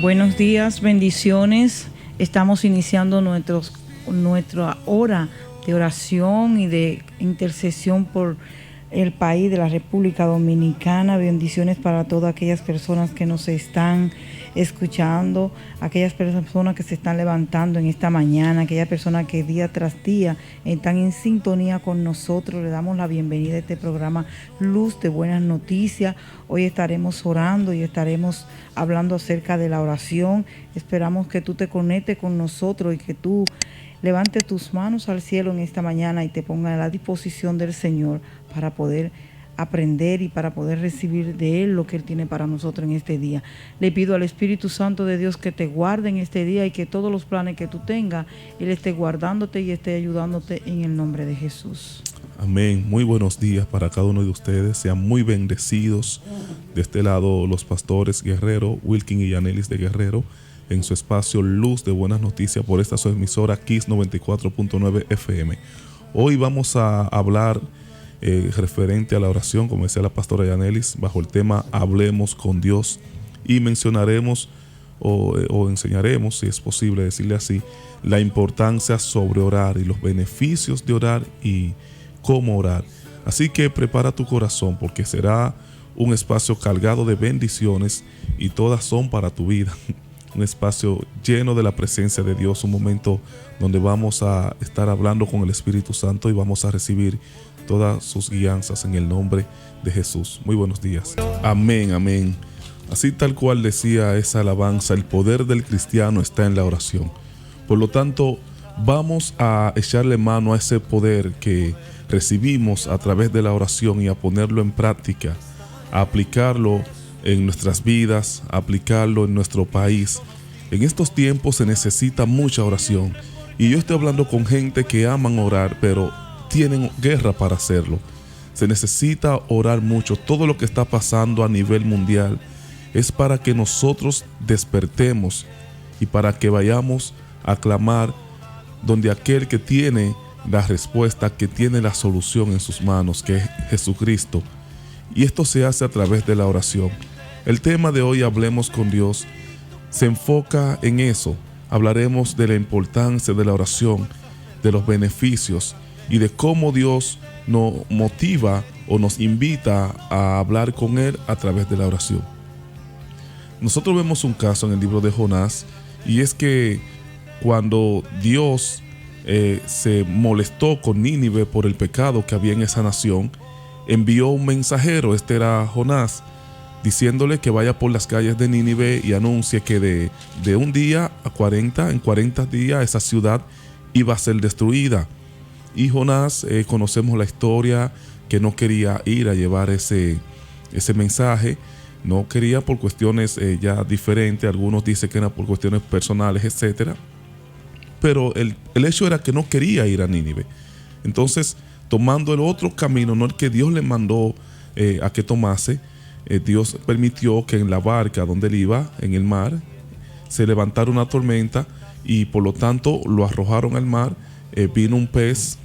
Buenos días, bendiciones. Estamos iniciando nuestra hora de oración y de intercesión por el país de la República Dominicana. Bendiciones para todas aquellas personas que nos están escuchando, aquellas personas que se están levantando en esta mañana, aquellas personas que día tras día están en sintonía con nosotros. Le damos la bienvenida a este programa Luz de Buenas Noticias. Hoy estaremos orando y estaremos hablando acerca de la oración. Esperamos que tú te conectes con nosotros y que tú levantes tus manos al cielo en esta mañana y te pongas a la disposición del Señor para poder aprender y para poder recibir de Él lo que Él tiene para nosotros en este día. Le pido al Espíritu Santo de Dios que te guarde en este día y que todos los planes que tú tengas, Él esté guardándote y esté ayudándote en el nombre de Jesús. Amén. Muy buenos días para cada uno de ustedes. Sean muy bendecidos. De este lado, los pastores Guerrero, Wilkin y Yanelis de Guerrero, en su espacio Luz de Buenas Noticias por esta su emisora KISS 94.9 FM. Hoy vamos a hablar referente a la oración, como decía la pastora Yanelis, bajo el tema Hablemos con Dios, y mencionaremos o enseñaremos, si es posible decirle así, la importancia sobre orar y los beneficios de orar y cómo orar. Así que prepara tu corazón, porque será un espacio cargado de bendiciones y todas son para tu vida. Un espacio lleno de la presencia de Dios, un momento donde vamos a estar hablando con el Espíritu Santo y vamos a recibir todas sus guianzas en el nombre de Jesús. Muy buenos días. Amén, amén. Así tal cual decía esa alabanza, el poder del cristiano está en la oración. Por lo tanto, vamos a echarle mano a ese poder que recibimos a través de la oración y a ponerlo en práctica, a aplicarlo en nuestras vidas, a aplicarlo en nuestro país. En estos tiempos se necesita mucha oración. Y yo estoy hablando con gente que aman orar, pero tienen guerra para hacerlo. Se necesita orar mucho. Todo lo que está pasando a nivel mundial es para que nosotros despertemos y para que vayamos a clamar donde aquel que tiene la respuesta, que tiene la solución en sus manos, que es Jesucristo. Y esto se hace a través de la oración. El tema de hoy, Hablemos con Dios, se enfoca en eso. Hablaremos de la importancia de la oración, de los beneficios y de cómo Dios nos motiva o nos invita a hablar con Él a través de la oración. Nosotros vemos un caso en el libro de Jonás, y es que cuando Dios se molestó con Nínive por el pecado que había en esa nación, envió un mensajero, este era Jonás, diciéndole que vaya por las calles de Nínive y anuncie que de un día a 40, en 40 días esa ciudad iba a ser destruida. Y Jonás, conocemos la historia, que no quería ir a llevar ese mensaje, no quería por cuestiones ya diferentes, algunos dicen que era por cuestiones personales, etcétera. Pero el hecho era que no quería ir a Nínive. Entonces, tomando el otro camino, no el que Dios le mandó a que tomase, Dios permitió que en la barca donde él iba, en el mar, se levantara una tormenta y por lo tanto lo arrojaron al mar. Vino un pez,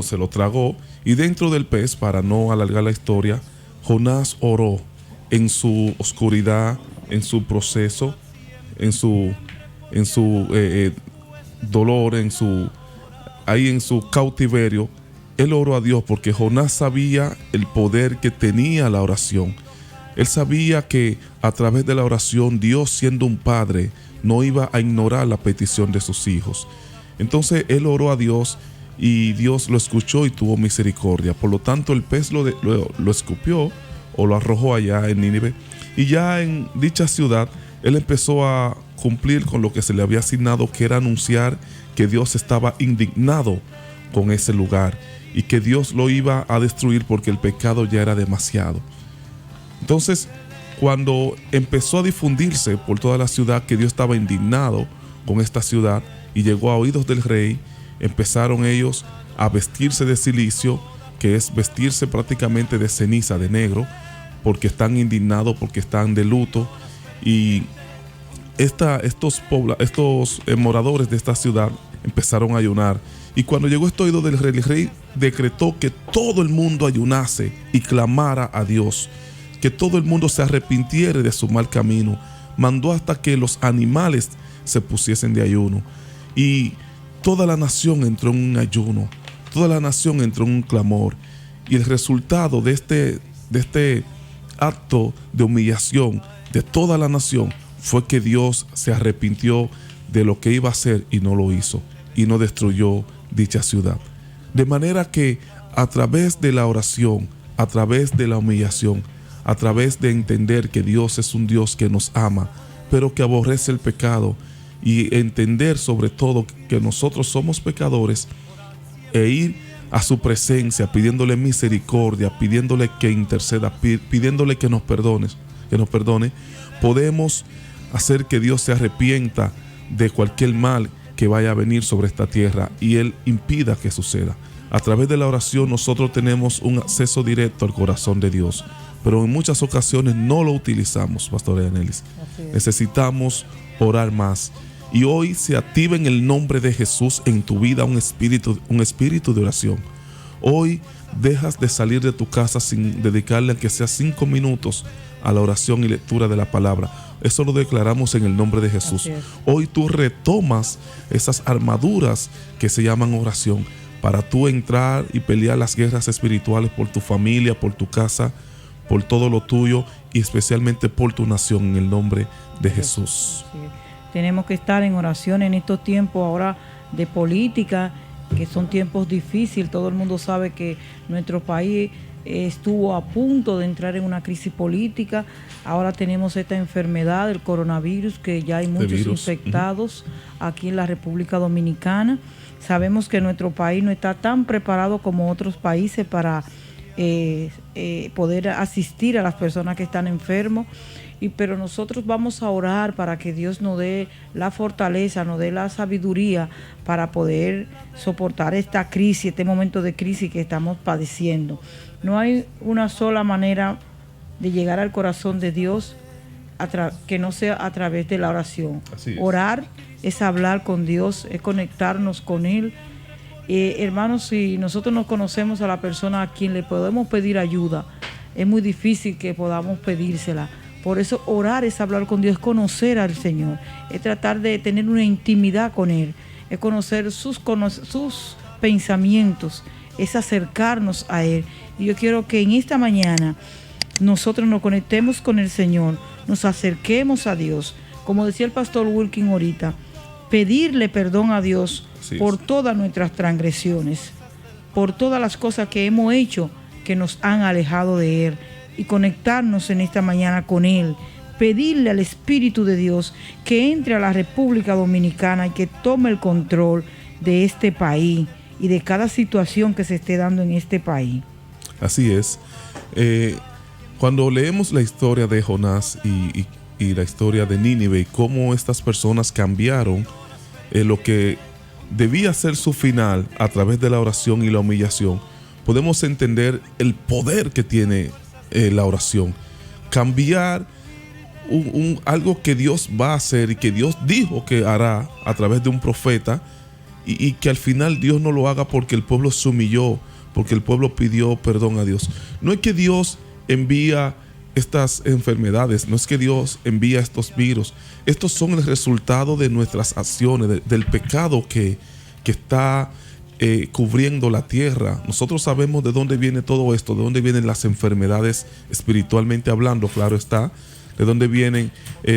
se lo tragó, y dentro del pez, para no alargar la historia, Jonás oró en su oscuridad, en su proceso, en su dolor, en su cautiverio. Él oró a Dios porque Jonás sabía el poder que tenía la oración. Él sabía que a través de la oración, Dios, siendo un padre, no iba a ignorar la petición de sus hijos. Entonces él oró a Dios y Dios lo escuchó y tuvo misericordia. Por lo tanto, el pez lo escupió o lo arrojó allá en Nínive. Y ya en dicha ciudad, él empezó a cumplir con lo que se le había asignado, que era anunciar que Dios estaba indignado con ese lugar y que Dios lo iba a destruir porque el pecado ya era demasiado. Entonces, cuando empezó a difundirse por toda la ciudad que Dios estaba indignado con esta ciudad y llegó a oídos del rey, empezaron ellos a vestirse de cilicio, que es vestirse prácticamente de ceniza, de negro, porque están indignados, porque están de luto. Y estos moradores de esta ciudad empezaron a ayunar. Y cuando llegó esto oído del rey, el rey decretó que todo el mundo ayunase y clamara a Dios, que todo el mundo se arrepintiera de su mal camino. mandó hasta que los animales se pusiesen de ayuno. Y toda la nación entró en un ayuno, toda la nación entró en un clamor. Y el resultado de este acto de humillación de toda la nación fue que Dios se arrepintió de lo que iba a hacer y no lo hizo, y no destruyó dicha ciudad. De manera que a través de la oración, a través de la humillación, a través de entender que Dios es un Dios que nos ama, pero que aborrece el pecado, y entender sobre todo que nosotros somos pecadores, e ir a su presencia pidiéndole misericordia, pidiéndole que interceda, pidiéndole que nos perdone, podemos hacer que Dios se arrepienta de cualquier mal que vaya a venir sobre esta tierra y Él impida que suceda. A través de la oración nosotros tenemos un acceso directo al corazón de Dios, pero en muchas ocasiones no lo utilizamos, Pastora Yanelis. Necesitamos orar más. Y hoy se activa en el nombre de Jesús en tu vida un espíritu de oración. Hoy dejas de salir de tu casa sin dedicarle aunque sea 5 minutos a la oración y lectura de la palabra. Eso lo declaramos en el nombre de Jesús. Hoy tú retomas esas armaduras que se llaman oración para tú entrar y pelear las guerras espirituales por tu familia, por tu casa, por todo lo tuyo y especialmente por tu nación en el nombre de Jesús. Tenemos que estar en oración en estos tiempos ahora de política, que son tiempos difíciles. Todo el mundo sabe que nuestro país estuvo a punto de entrar en una crisis política. Ahora tenemos esta enfermedad, el coronavirus, que ya hay muchos infectados aquí en la República Dominicana. Sabemos que nuestro país no está tan preparado como otros países para poder asistir a las personas que están enfermos. Pero nosotros vamos a orar para que Dios nos dé la fortaleza, nos dé la sabiduría para poder soportar esta crisis, este momento de crisis que estamos padeciendo. No hay una sola manera de llegar al corazón de Dios que no sea a través de la oración. Orar es hablar con Dios, es conectarnos con Él. Hermanos, si nosotros no conocemos a la persona a quien le podemos pedir ayuda, es muy difícil que podamos pedírsela. Por eso orar es hablar con Dios, es conocer al Señor, es tratar de tener una intimidad con Él, es conocer sus pensamientos, es acercarnos a Él. Y yo quiero que en esta mañana nosotros nos conectemos con el Señor, nos acerquemos a Dios, como decía el pastor Wilkin ahorita, pedirle perdón a Dios por todas nuestras transgresiones, por todas las cosas que hemos hecho que nos han alejado de Él, y conectarnos en esta mañana con Él, pedirle al Espíritu de Dios que entre a la República Dominicana y que tome el control de este país y de cada situación que se esté dando en este país. Así es. Cuando leemos la historia de Jonás y la historia de Nínive y cómo estas personas cambiaron lo que debía ser su final a través de la oración y la humillación, podemos entender el poder que tiene la oración. Cambiar algo que Dios va a hacer y que Dios dijo que hará a través de un profeta, y que al final Dios no lo haga porque el pueblo se humilló, porque el pueblo pidió perdón a Dios. No es que Dios envía estas enfermedades, no es que Dios envía estos virus. Estos son el resultado de nuestras acciones, del pecado que está cubriendo la tierra. Nosotros sabemos de dónde viene todo esto, de dónde vienen las enfermedades espiritualmente hablando, claro está, de dónde vienen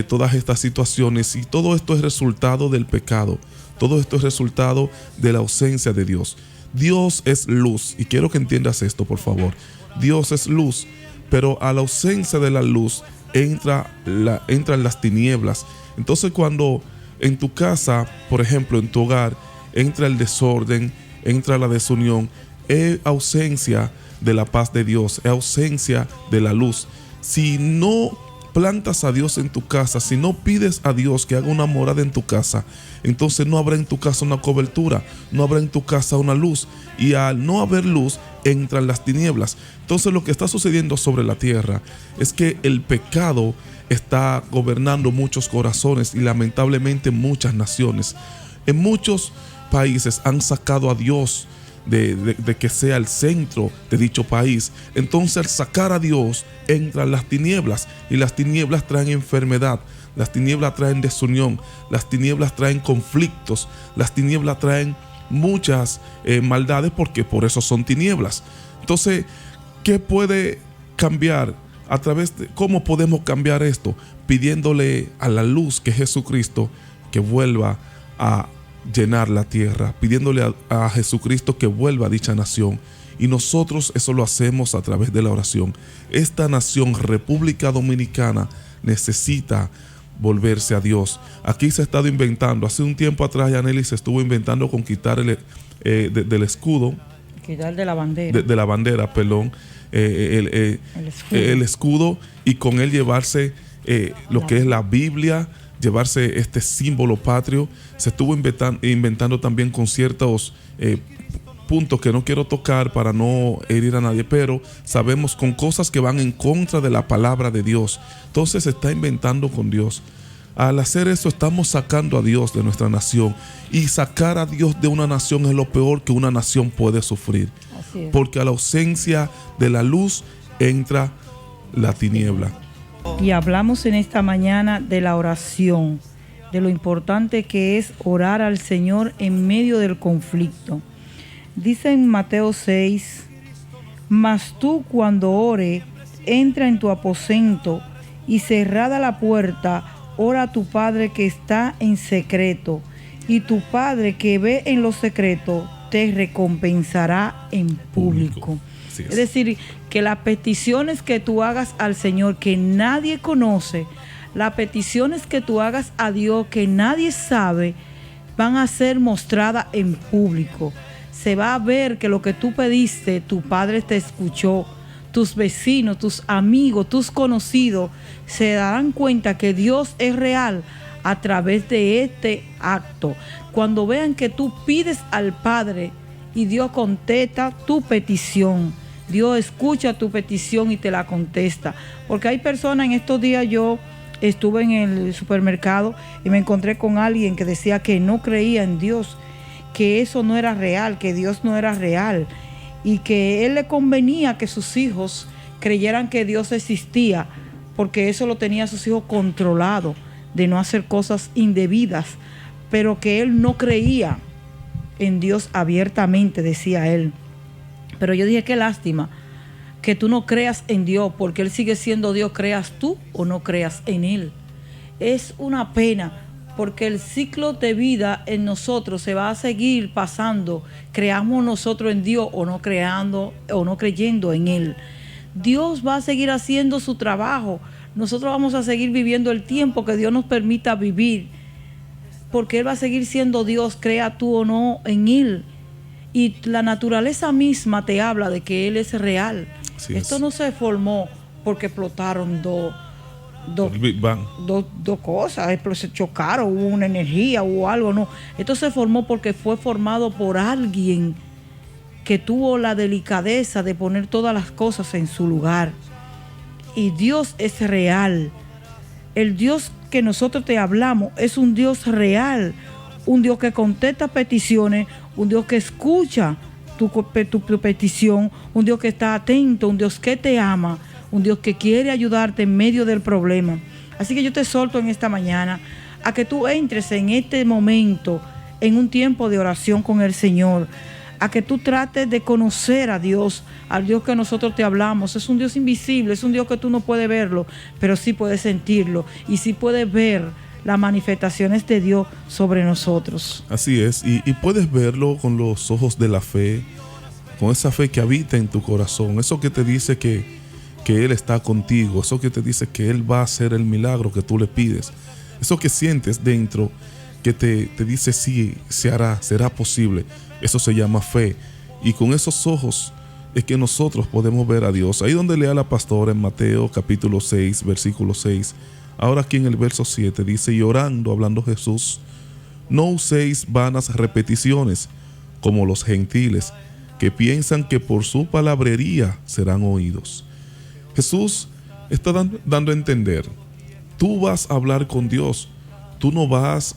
todas estas situaciones, y todo esto es resultado del pecado, todo esto es resultado de la ausencia de Dios. Dios es luz, y quiero que entiendas esto, por favor. Dios es luz, pero a la ausencia de la luz entran las tinieblas. Entonces, cuando en tu casa, por ejemplo, en tu hogar, entra el desorden, entra la desunión, es ausencia de la paz de Dios, es ausencia de la luz. Si no plantas a Dios en tu casa, si no pides a Dios que haga una morada en tu casa, entonces no habrá en tu casa una cobertura, no habrá en tu casa una luz, y al no haber luz entran las tinieblas. Entonces lo que está sucediendo sobre la tierra es que el pecado está gobernando muchos corazones y lamentablemente muchas naciones. En muchos países han sacado a Dios de que sea el centro de dicho país. Entonces, al sacar a Dios, entran las tinieblas, y las tinieblas traen enfermedad, Las tinieblas traen desunión, las tinieblas traen conflictos, las tinieblas traen muchas maldades, porque por eso son tinieblas. Entonces, ¿qué puede cambiar? ¿Cómo podemos cambiar esto? Pidiéndole a la luz, que es Jesucristo, que vuelva a llenar la tierra, pidiéndole a Jesucristo que vuelva a dicha nación. Y nosotros eso lo hacemos a través de la oración. Esta nación, República Dominicana, necesita volverse a Dios. Aquí se ha estado inventando, hace un tiempo atrás Yanelis se estuvo inventando con quitar del escudo, quitar de la bandera, de la bandera, perdón, el escudo, y con él llevarse lo que es la Biblia, llevarse este símbolo patrio. Se estuvo inventando también con ciertos puntos que no quiero tocar para no herir a nadie, pero sabemos con cosas que van en contra de la palabra de Dios. Entonces se está inventando con Dios. Al hacer eso estamos sacando a Dios de nuestra nación, y sacar a Dios de una nación es lo peor que una nación puede sufrir, porque a la ausencia de la luz entra la tiniebla. Y hablamos en esta mañana de la oración, de lo importante que es orar al Señor en medio del conflicto. Dice en Mateo 6, mas tú cuando ore, entra en tu aposento y cerrada la puerta, ora a tu Padre que está en secreto, y tu Padre que ve en lo secreto te recompensará en público. Es decir, que las peticiones que tú hagas al Señor que nadie conoce, las peticiones que tú hagas a Dios que nadie sabe, van a ser mostradas en público. Se va a ver que lo que tú pediste, tu Padre te escuchó. Tus vecinos, tus amigos, tus conocidos se darán cuenta que Dios es real a través de este acto. Cuando vean que tú pides al Padre y Dios contesta tu petición, Dios escucha tu petición y te la contesta. Porque hay personas, en estos días yo estuve en el supermercado y me encontré con alguien que decía que no creía en Dios, que eso no era real, que Dios no era real, y que él le convenía que sus hijos creyeran que Dios existía, porque eso lo tenía a sus hijos controlado, de no hacer cosas indebidas, pero que él no creía en Dios abiertamente, decía él. Pero yo dije, qué lástima que tú no creas en Dios, porque Él sigue siendo Dios, creas tú o no creas en Él. Es una pena, porque el ciclo de vida en nosotros se va a seguir pasando, creamos nosotros en Dios o no creando o no creyendo en Él. Dios va a seguir haciendo su trabajo, nosotros vamos a seguir viviendo el tiempo que Dios nos permita vivir, porque Él va a seguir siendo Dios, crea tú o no en Él. Y la naturaleza misma te habla de que Él es real. Esto no se formó porque explotaron dos cosas, se chocaron, hubo una energía, hubo algo, no. Esto se formó porque fue formado por alguien que tuvo la delicadeza de poner todas las cosas en su lugar. Y Dios es real. El Dios que nosotros te hablamos es un Dios real, un Dios que contesta peticiones, un Dios que escucha tu petición, un Dios que está atento, un Dios que te ama, un Dios que quiere ayudarte en medio del problema. Así que yo te exhorto en esta mañana a que tú entres en este momento en un tiempo de oración con el Señor, a que tú trates de conocer a Dios, al Dios que nosotros te hablamos. Es un Dios invisible, es un Dios que tú no puedes verlo, pero sí puedes sentirlo y sí puedes ver las manifestaciones de Dios sobre nosotros. Así es, y puedes verlo con los ojos de la fe, con esa fe que habita en tu corazón, eso que te dice que Él está contigo, eso que te dice que Él va a hacer el milagro que tú le pides, eso que sientes dentro que te dice sí, se hará, será posible. Eso se llama fe, y con esos ojos es que nosotros podemos ver a Dios. Ahí donde lea la pastora en Mateo capítulo 6, versículo 6, ahora aquí en el verso 7 dice, y orando, hablando Jesús, no uséis vanas repeticiones como los gentiles, que piensan que por su palabrería serán oídos. Jesús está dando a entender, tú vas a hablar con Dios, tú no vas,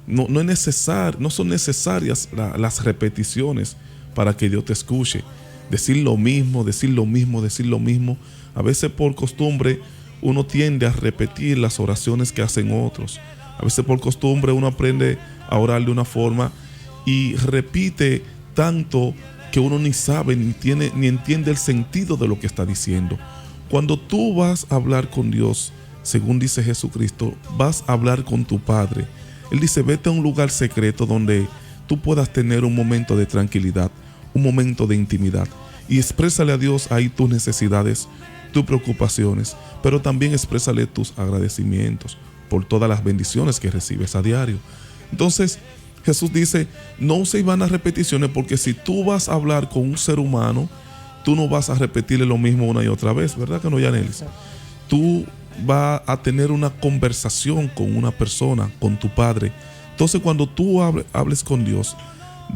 no son necesarias las repeticiones para que Dios te escuche. Decir lo mismo, decir lo mismo, decir lo mismo. A veces por costumbre uno tiende a repetir las oraciones que hacen otros. A veces por costumbre uno aprende a orar de una forma y repite tanto que uno ni sabe ni entiende el sentido de lo que está diciendo. Cuando tú vas a hablar con Dios, según dice Jesucristo, vas a hablar con tu Padre. Él dice, vete a un lugar secreto donde tú puedas tener un momento de tranquilidad, un momento de intimidad, y exprésale a Dios ahí tus necesidades, tus preocupaciones, pero también exprésale tus agradecimientos por todas las bendiciones que recibes a diario. Entonces Jesús dice, no uséis vanas repeticiones, porque si tú vas a hablar con un ser humano, tú no vas a repetirle lo mismo una y otra vez, ¿verdad que no, Yanelis? Tú vas a tener una conversación con una persona, con tu Padre. Entonces cuando tú hables con Dios,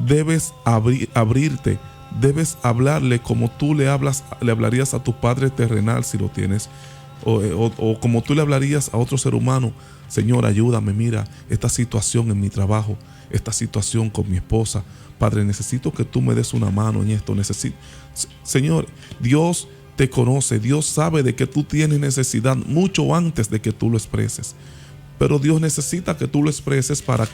debes abrirte, debes hablarle como tú le hablarías a tu Padre terrenal, si lo tienes, o como tú le hablarías a otro ser humano. Señor, ayúdame, mira esta situación en mi trabajo, esta situación con mi esposa. Padre, necesito que tú me des una mano en esto. Señor, Dios te conoce, Dios sabe de que tú tienes necesidad mucho antes de que tú lo expreses. Pero Dios necesita que tú lo expreses para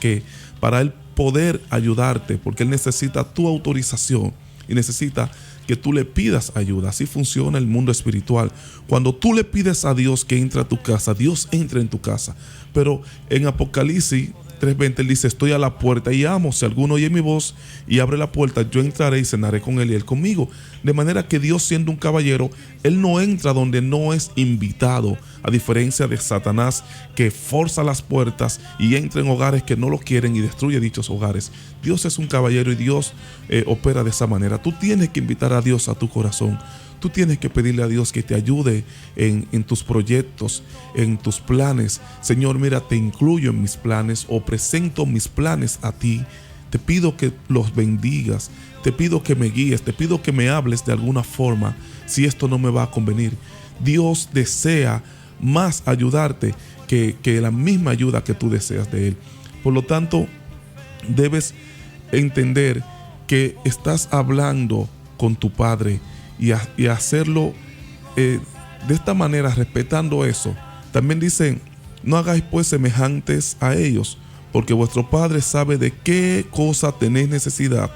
Él poder ayudarte, porque Él necesita tu autorización y necesita que tú le pidas ayuda. Así funciona el mundo espiritual. Cuando tú le pides a Dios que entre a tu casa, Dios entra en tu casa. Pero en Apocalipsis 3:20 Él dice, estoy a la puerta y llamo. Si alguno oye mi voz y abre la puerta, yo entraré y cenaré con él y él conmigo. De manera que Dios, siendo un caballero, Él no entra donde no es invitado, a diferencia de Satanás, que forza las puertas y entra en hogares que no lo quieren y destruye dichos hogares. Dios es un caballero y Dios opera de esa manera. Tú tienes que invitar a Dios a tu corazón. Tú tienes que pedirle a Dios que te ayude en tus proyectos, en tus planes. Señor, mira, te incluyo en mis planes o presento mis planes a ti. Te pido que los bendigas, te pido que me guíes, te pido que me hables de alguna forma si esto no me va a convenir. Dios desea más ayudarte que la misma ayuda que tú deseas de Él. Por lo tanto, debes entender que estás hablando con tu Padre y hacerlo de esta manera, respetando eso. También dice, no hagáis pues semejantes a ellos, porque vuestro Padre sabe de qué cosa tenéis necesidad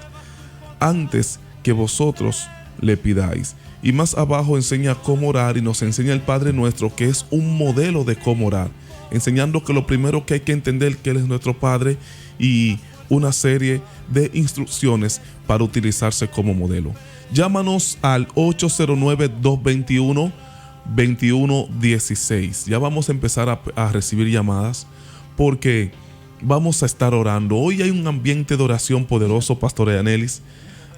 antes que vosotros le pidáis. Y más abajo enseña cómo orar y nos enseña el Padre Nuestro, que es un modelo de cómo orar, enseñando que lo primero que hay que entender que Él es nuestro Padre y una serie de instrucciones para utilizarse como modelo. Llámanos al 809-221-2116. Ya vamos a empezar a recibir llamadas porque vamos a estar orando. Hoy hay un ambiente de oración poderoso, Pastor Yanelis.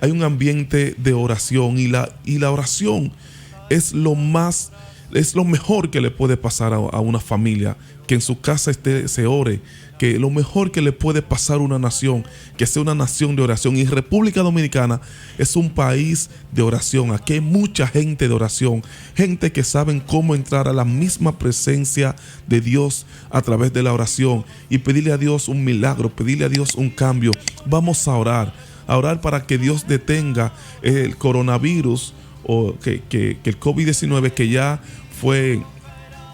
Hay un ambiente de oración y la oración es lo mejor que le puede pasar a una familia, que en su casa se ore, que lo mejor que le puede pasar a una nación, que sea una nación de oración. Y República Dominicana es un país de oración. Aquí hay mucha gente de oración, gente que saben cómo entrar a la misma presencia de Dios a través de la oración y pedirle a Dios un milagro, pedirle a Dios un cambio. Vamos a orar para que Dios detenga el coronavirus o que el COVID-19, que ya fue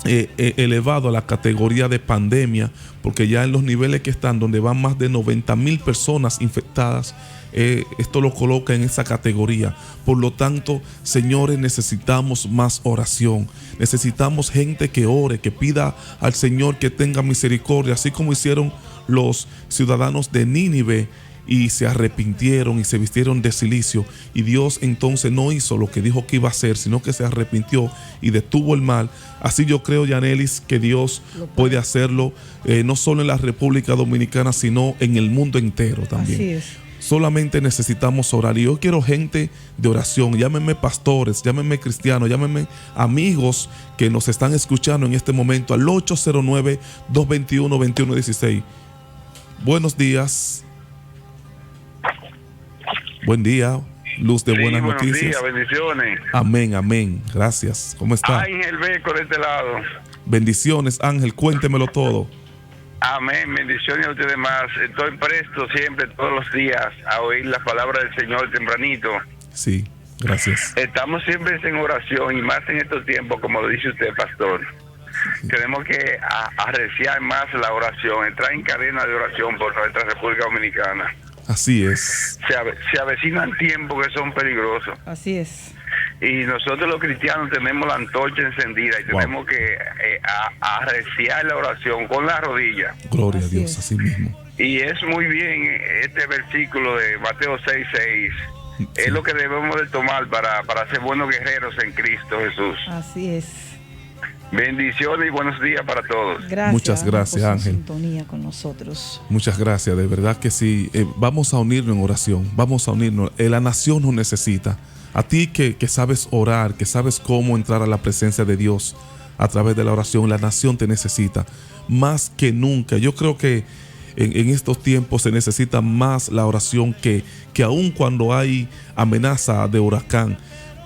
elevado a la categoría de pandemia, porque ya en los niveles que están, donde van más de 90,000 personas infectadas, esto lo coloca en esa categoría. Por lo tanto, señores, necesitamos más oración. Necesitamos gente que ore, que pida al Señor que tenga misericordia, así como hicieron los ciudadanos de Nínive y se arrepintieron y se vistieron de cilicio, y Dios entonces no hizo lo que dijo que iba a hacer, sino que se arrepintió y detuvo el mal. Así yo creo, Yanelis, que Dios puede hacerlo, no solo en la República Dominicana, sino en el mundo entero también. Así es. Solamente necesitamos orar, y yo quiero gente de oración. Llámenme pastores, llámenme cristianos, llámenme amigos que nos están escuchando en este momento al 809-221-2116. Buenos días. Buen día, luz de buenas noticias. Buenos días, bendiciones. Amén, amén. Gracias. ¿Cómo está? Ángel Beco de este lado. Bendiciones, Ángel. Cuéntemelo todo. Amén, bendiciones a ustedes más. Estoy presto siempre, todos los días, a oír la palabra del Señor tempranito. Sí, gracias. Estamos siempre en oración, y más en estos tiempos, como lo dice usted, pastor. tenemos que arreciar más la oración, entrar en cadena de oración por nuestra República Dominicana. Así es. Se avecinan tiempos que son peligrosos. Así es. Y nosotros los cristianos tenemos la antorcha encendida y tenemos que arreciar la oración con la rodilla. Gloria Así a Dios, es. así mismo. Y es muy bien este versículo de Mateo 6:6. Sí. Es lo que debemos de tomar para ser buenos guerreros en Cristo Jesús. Así es. Bendiciones y buenos días para todos. Gracias. Muchas gracias, por su Ángel. sintonía con nosotros. Muchas gracias, de verdad que sí. Vamos a unirnos en oración, vamos a unirnos. La nación nos necesita. A ti que sabes orar, que sabes cómo entrar a la presencia de Dios a través de la oración, la nación te necesita más que nunca. Yo creo que en estos tiempos se necesita más la oración que aun cuando hay amenaza de huracán.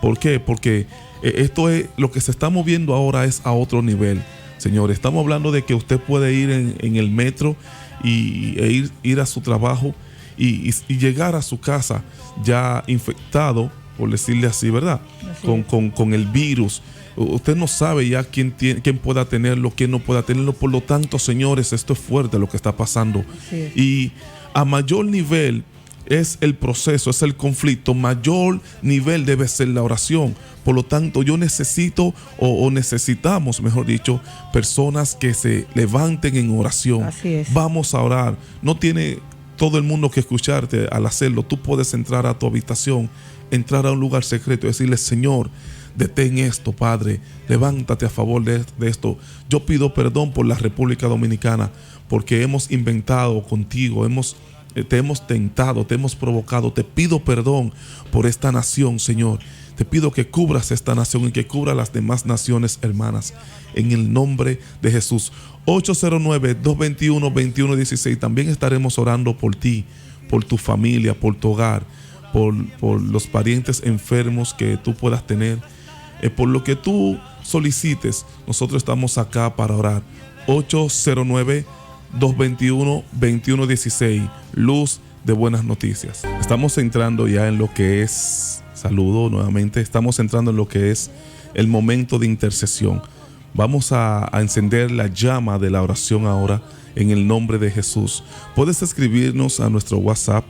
¿Por qué? Porque esto es lo que se está moviendo ahora, es a otro nivel. Señor, estamos hablando de que usted puede ir en el metro e ir a su trabajo y llegar a su casa ya infectado, por decirle así, ¿verdad? Así Con el virus. Usted no sabe ya quién pueda tenerlo, quién no pueda tenerlo. Por lo tanto, señores, esto es fuerte lo que está pasando. Así es. Y a mayor nivel es el proceso, es el conflicto, mayor nivel debe ser la oración. Por lo tanto, yo necesito o necesitamos, mejor dicho, personas que se levanten en oración. Así es. Vamos a orar. No tiene todo el mundo que escucharte al hacerlo. Tú puedes entrar a tu habitación, entrar a un lugar secreto y decirle: Señor, detén esto, Padre, levántate a favor de esto. Yo pido perdón por la República Dominicana, porque hemos inventado contigo, te hemos tentado, te hemos provocado. Te pido perdón por esta nación, Señor. Te pido que cubras esta nación y que cubra las demás naciones hermanas, en el nombre de Jesús. 809-221-2116. También estaremos orando por ti, por tu familia, por tu hogar, por los parientes enfermos que tú puedas tener, por lo que tú solicites. Nosotros estamos acá para orar. 809-221-2116. Luz de buenas noticias. Estamos entrando ya en lo que es, saludo nuevamente, estamos entrando en lo que es el momento de intercesión. Vamos a encender la llama de la oración ahora en el nombre de Jesús. Puedes escribirnos a nuestro WhatsApp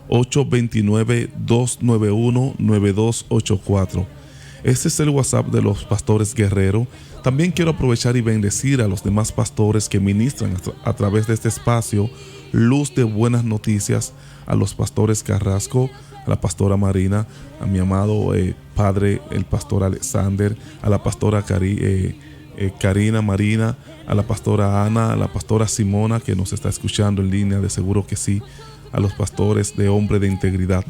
829-291-9284. Este es el WhatsApp de los pastores Guerrero. También quiero aprovechar y bendecir a los demás pastores que ministran a través de este espacio, Luz de Buenas Noticias, a los pastores Carrasco, a la pastora Marina, a mi amado padre, el pastor Alexander, a la pastora Karina Marina, a la pastora Ana, a la pastora Simona, que nos está escuchando en línea, de seguro que sí, a los pastores de Hombre de Integridad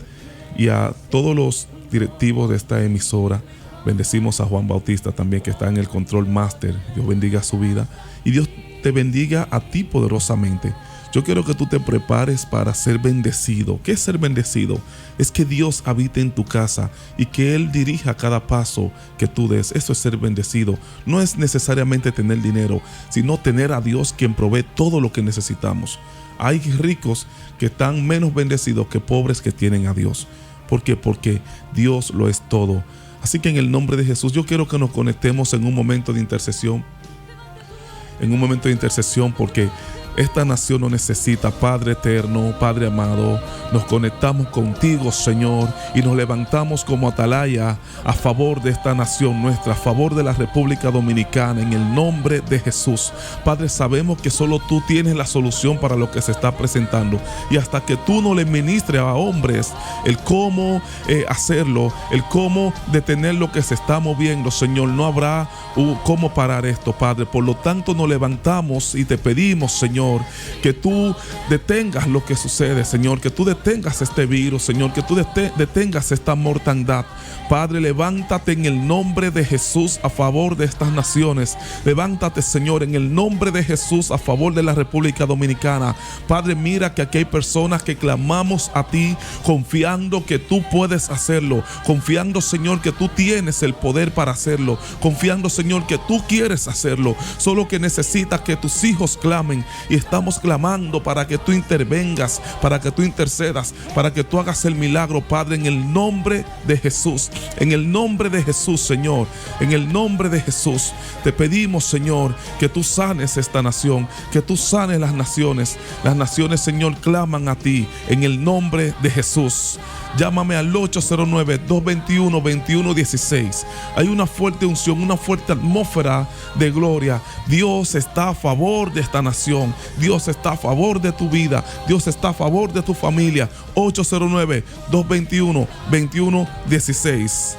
y a todos los directivos de esta emisora. Bendecimos a Juan Bautista también, que está en el control master. Dios bendiga su vida y Dios te bendiga a ti poderosamente. Yo quiero que tú te prepares para ser bendecido. ¿Qué es ser bendecido? Es que Dios habite en tu casa y que Él dirija cada paso que tú des. Eso es ser bendecido. No es necesariamente tener dinero, sino tener a Dios, quien provee todo lo que necesitamos. Hay ricos que están menos bendecidos que pobres que tienen a Dios. ¿Por qué? Porque Dios lo es todo. Así que en el nombre de Jesús, yo quiero que nos conectemos en un momento de intercesión. En un momento de intercesión, porque esta nación nos necesita. Padre eterno, Padre amado, nos conectamos contigo, Señor, y nos levantamos como atalaya a favor de esta nación nuestra, a favor de la República Dominicana, en el nombre de Jesús. Padre, sabemos que solo tú tienes la solución para lo que se está presentando, y hasta que tú no le ministres a hombres el cómo hacerlo, el cómo detener lo que se está moviendo, Señor, no habrá cómo parar esto, Padre. Por lo tanto, nos levantamos y te pedimos, Señor, que tú detengas lo que sucede, Señor, que tú detengas este virus, Señor, que tú detengas esta mortandad. Padre, levántate en el nombre de Jesús a favor de estas naciones. Levántate, Señor, en el nombre de Jesús a favor de la República Dominicana. Padre, mira que aquí hay personas que clamamos a ti confiando que tú puedes hacerlo, confiando, Señor, que tú tienes el poder para hacerlo, confiando, Señor, que tú quieres hacerlo. Solo que necesitas que tus hijos clamen, y estamos clamando para que tú intervengas, para que tú intercedas procedas, para que tú hagas el milagro, Padre, en el nombre de Jesús. En el nombre de Jesús, Señor. En el nombre de Jesús. Te pedimos, Señor, que tú sanes esta nación, que tú sanes las naciones. Las naciones, Señor, claman a ti en el nombre de Jesús. Llámame al 809-221-2116. Hay una fuerte unción, una fuerte atmósfera de gloria. Dios está a favor de esta nación. Dios está a favor de tu vida. Dios está a favor de tu familia. 809-221-2116.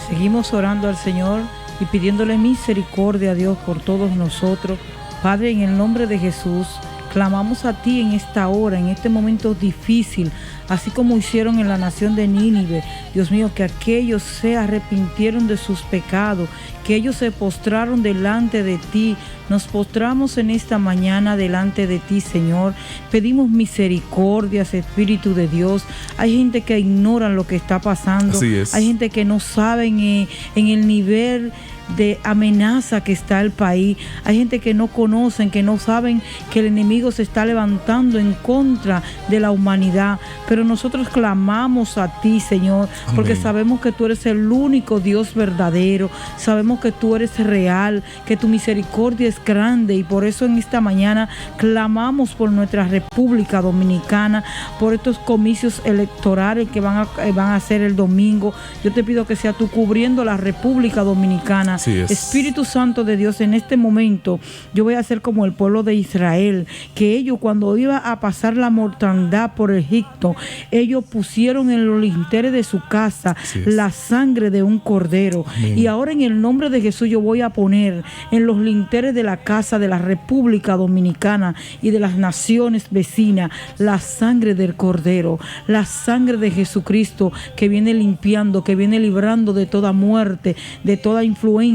Seguimos orando al Señor y pidiéndole misericordia a Dios por todos nosotros. Padre, en el nombre de Jesús, clamamos a ti en esta hora, en este momento difícil, así como hicieron en la nación de Nínive. Dios mío, que aquellos se arrepintieron de sus pecados, que ellos se postraron delante de ti. Nos postramos en esta mañana delante de ti, Señor. Pedimos misericordias, Espíritu de Dios. Hay gente que ignora lo que está pasando. Así es. Hay gente que no sabe en el nivel de amenaza que está el país. Hay gente que no conocen, que no saben que el enemigo se está levantando en contra de la humanidad. Pero nosotros clamamos a ti, Señor, porque sabemos que tú eres el único Dios verdadero. Sabemos que tú eres real, que tu misericordia es grande, y por eso en esta mañana clamamos por nuestra República Dominicana, por estos comicios electorales que van a hacer el domingo. Yo te pido que sea tú cubriendo la República Dominicana. Espíritu Santo de Dios, en este momento yo voy a hacer como el pueblo de Israel, que ellos cuando iba a pasar la mortandad por Egipto, ellos pusieron en los linteres de su casa la sangre de un cordero. Y ahora en el nombre de Jesús yo voy a poner en los linteres de la casa de la República Dominicana y de las naciones vecinas la sangre del cordero, la sangre de Jesucristo, que viene limpiando, que viene librando de toda muerte, de toda influencia,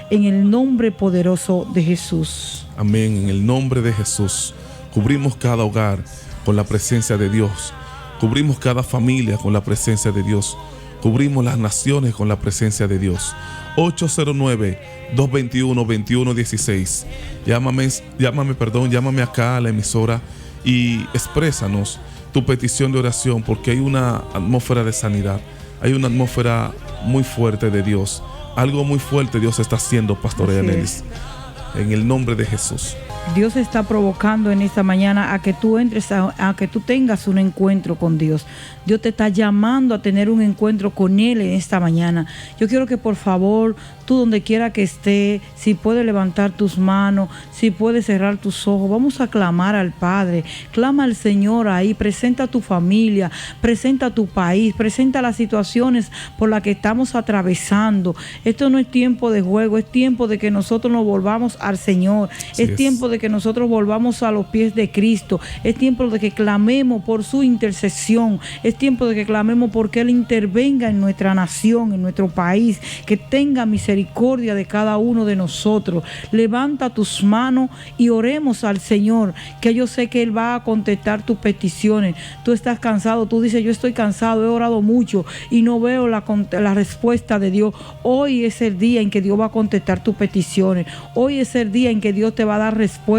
en el nombre poderoso de Jesús. Amén. En el nombre de Jesús cubrimos cada hogar con la presencia de Dios. Cubrimos cada familia con la presencia de Dios. Cubrimos las naciones con la presencia de Dios. 809-221-2116. Llámame acá a la emisora y exprésanos tu petición de oración, porque hay una atmósfera de sanidad. Hay una atmósfera muy fuerte de Dios. Algo muy fuerte Dios está haciendo, Pastora Yanelis, en el nombre de Jesús. Dios está provocando en esta mañana a que tú entres, a que tú tengas un encuentro con Dios. Dios te está llamando a tener un encuentro con Él en esta mañana. Yo quiero que por favor, tú donde quiera que estés, si puedes levantar tus manos, si puedes cerrar tus ojos, vamos a clamar al Padre. Clama al Señor ahí, presenta a tu familia, presenta a tu país, presenta las situaciones por las que estamos atravesando. Esto no es tiempo de juego, es tiempo de que nosotros nos volvamos al Señor. Es tiempo de que nosotros volvamos a los pies de Cristo. Es tiempo de que clamemos por su intercesión. Es tiempo de que clamemos porque Él intervenga en nuestra nación, en nuestro país, que tenga misericordia de cada uno de nosotros. Levanta tus manos y oremos al Señor, que yo sé que Él va a contestar tus peticiones. Tú estás cansado, tú dices, yo estoy cansado, he orado mucho y no veo la respuesta de Dios. Hoy es el día en que Dios va a contestar tus peticiones. Hoy es el día en que Dios te va a dar respuesta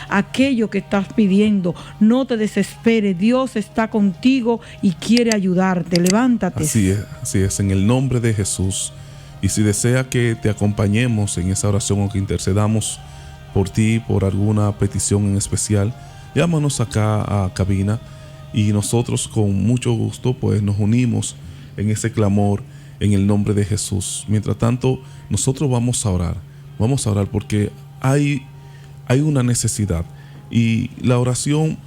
a aquello que estás pidiendo. No te desesperes, Dios está contigo y quiere ayudarte. Levántate. Así es, en el nombre de Jesús. Y si desea que te acompañemos en esa oración o que intercedamos por ti, por alguna petición en especial, llámanos acá a cabina y nosotros con mucho gusto pues nos unimos en ese clamor en el nombre de Jesús. Mientras tanto, nosotros vamos a orar porque hay una necesidad, y la oración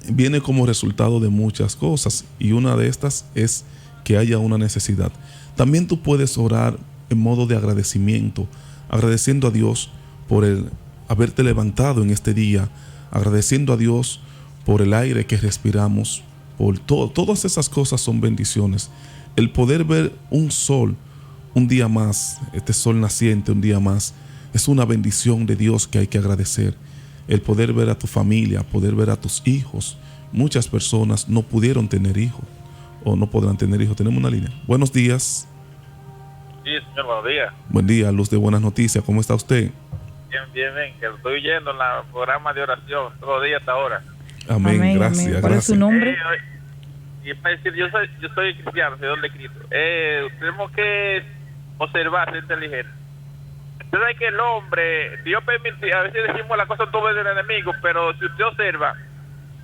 viene como resultado de muchas cosas, y una de estas es que haya una necesidad. También tú puedes orar en modo de agradecimiento, agradeciendo a Dios por el haberte levantado en este día, agradeciendo a Dios por el aire que respiramos, por todo. Todas esas cosas son bendiciones. El poder ver un sol un día más, este sol naciente un día más, es una bendición de Dios que hay que agradecer. El poder ver a tu familia, poder ver a tus hijos. Muchas personas no pudieron tener hijos o no podrán tener hijos. Tenemos una línea. Buenos días. Sí, señor, buenos días. Buen día, Luz de Buenas Noticias. ¿Cómo está usted? Bien, que lo estoy oyendo en el programa de oración todos los días hasta ahora. Amén. Gracias. ¿Cuál es su nombre? y es para decir, yo soy cristiano, seguidor de Cristo. Tenemos que observar, ser inteligentes. Entonces hay que el hombre, Dios permite, a veces decimos las cosas todo del enemigo, pero si usted observa,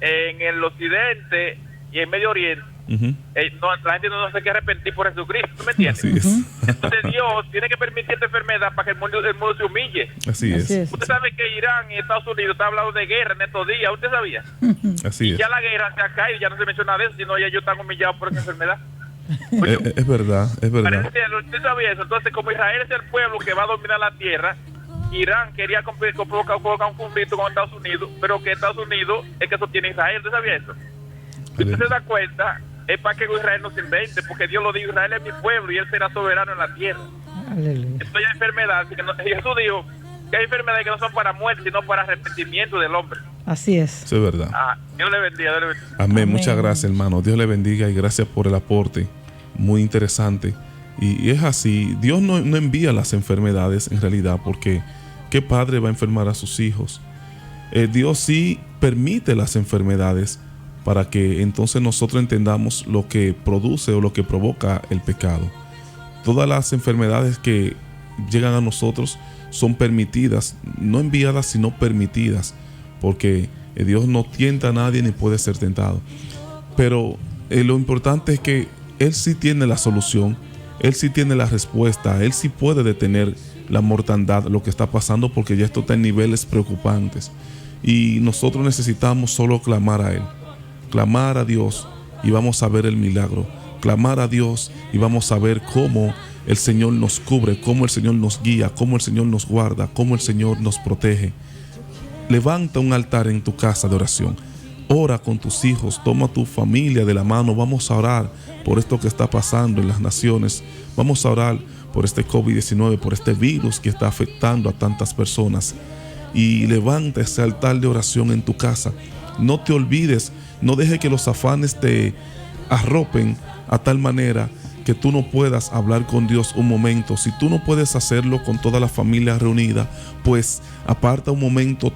en el occidente y en Medio Oriente, la gente no se quiere arrepentir por Jesucristo, ¿tú me entiendes? Así es. Entonces Dios tiene que permitir esta enfermedad para que el mundo se humille. Así es. Usted sabe que Irán y Estados Unidos están hablando de guerra en estos días, ¿usted sabía? Así es. Ya la guerra se ha caído, ya no se menciona de eso, sino ya ellos están humillados por esa enfermedad. Es verdad, es verdad. ¿Usted sabía eso? Entonces, como Israel es el pueblo que va a dominar la tierra, Irán quería provocar un conflicto con Estados Unidos, pero que Estados Unidos es que sostiene a Israel. ¿Usted sabía eso? Si usted se da cuenta, es para que Israel no se invente, porque Dios lo dijo, Israel es mi pueblo y él será soberano en la tierra. Entonces hay enfermedades, Jesús dijo que hay enfermedades que no son para muerte, sino para arrepentimiento del hombre. Así es. Eso es verdad. Dios le bendiga, Dios le bendiga. Amén. Muchas gracias, hermano. Dios le bendiga y gracias por el aporte. Muy interesante. Y es así. Dios no envía las enfermedades en realidad, porque ¿qué padre va a enfermar a sus hijos? Dios sí permite las enfermedades para que entonces nosotros entendamos lo que produce o lo que provoca el pecado. Todas las enfermedades que llegan a nosotros son permitidas, no enviadas, sino permitidas, porque Dios no tienta a nadie ni puede ser tentado. Pero lo importante es que Él sí tiene la solución, Él sí tiene la respuesta, Él sí puede detener la mortandad, lo que está pasando, porque ya esto está en niveles preocupantes. Y nosotros necesitamos solo clamar a Él, clamar a Dios y vamos a ver el milagro. Clamar a Dios y vamos a ver cómo el Señor nos cubre, cómo el Señor nos guía, cómo el Señor nos guarda, cómo el Señor nos protege. Levanta un altar en tu casa de oración. Ora con tus hijos, toma a tu familia de la mano. Vamos a orar por esto que está pasando en las naciones. Vamos a orar por este COVID-19, por este virus que está afectando a tantas personas. Y levanta ese altar de oración en tu casa. No te olvides, no dejes que los afanes te arropen a tal manera que tú no puedas hablar con Dios un momento. Si tú no puedes hacerlo con toda la familia reunida, pues aparta un momento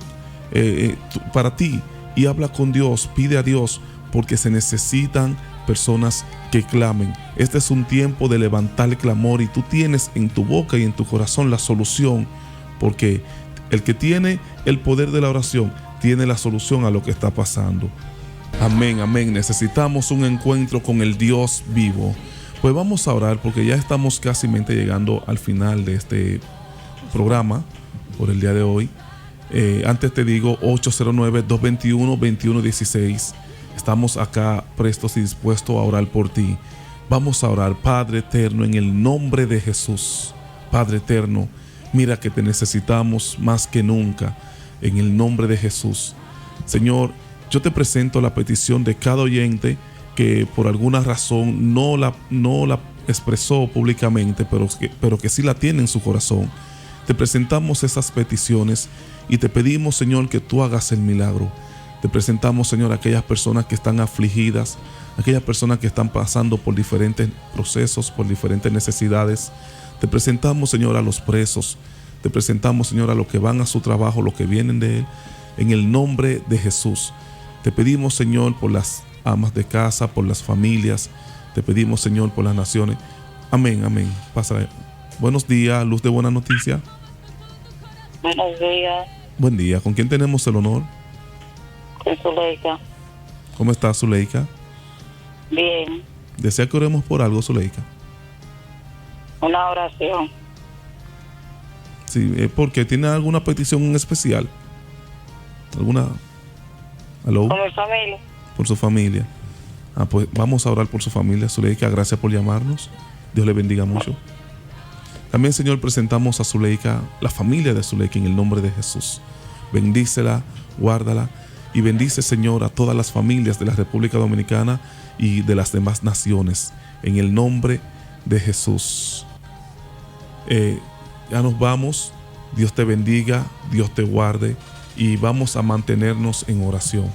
para ti y habla con Dios, pide a Dios, porque se necesitan personas que clamen. Este es un tiempo de levantar el clamor y tú tienes en tu boca y en tu corazón la solución, porque el que tiene el poder de la oración tiene la solución a lo que está pasando. Amén, amén. Necesitamos un encuentro con el Dios vivo. Pues vamos a orar porque ya estamos casi llegando al final de este programa por el día de hoy. Antes te digo 809-221-2116. Estamos acá prestos y dispuestos a orar por ti. Vamos a orar. Padre eterno, en el nombre de Jesús. Padre eterno, mira que te necesitamos más que nunca. En el nombre de Jesús. Señor, yo te presento la petición de cada oyente que por alguna razón no la expresó públicamente, pero que sí la tiene en su corazón. Te presentamos esas peticiones y te pedimos, Señor, que tú hagas el milagro. Te presentamos, Señor, a aquellas personas que están afligidas, aquellas personas que están pasando por diferentes procesos, por diferentes necesidades. Te presentamos, Señor, a los presos. Te presentamos, Señor, a los que van a su trabajo, los que vienen de Él. En el nombre de Jesús. Te pedimos, Señor, por las amas de casa, por las familias. Te pedimos, Señor, por las naciones. Amén, amén. Pásale. Buenos días, Luz de Buena Noticia. Buenos días. Buen día. ¿Con quién tenemos el honor? Con Zuleika. ¿Cómo está, Zuleika? Bien. ¿Desea que oremos por algo, Zuleika? Una oración. Sí, porque tiene alguna petición en especial. ¿Alguna? ¿Aló? Con mi familia. Por su familia. Pues vamos a orar por su familia. Zuleika, gracias por llamarnos. Dios le bendiga mucho. También, Señor, presentamos a Zuleika, la familia de Zuleika, en el nombre de Jesús. Bendícela, guárdala y bendice, Señor, a todas las familias de la República Dominicana y de las demás naciones. En el nombre de Jesús. Ya nos vamos. Dios te bendiga, Dios te guarde y vamos a mantenernos en oración.